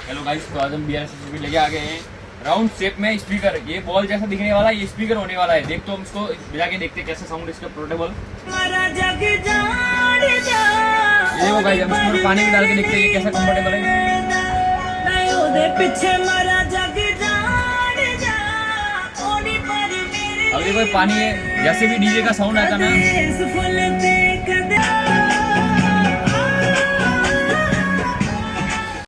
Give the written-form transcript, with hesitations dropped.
Hello guys, तो आज हम BRS लेके आ गए हैं राउंड शेप में स्पीकर। ये बॉल जैसा दिखने वाला है, ये स्पीकर होने वाला है। देख तो हम इसको बजा के देखते हैं कैसा साउंड इसका पोर्टेबल। ये वो गाइस, हम इसमें पानी भी डाल के देखते हैं ये कैसा कंफर्टेबल है। अब देखो पानी है, जैसे भी डीजे का साउंड आता है ना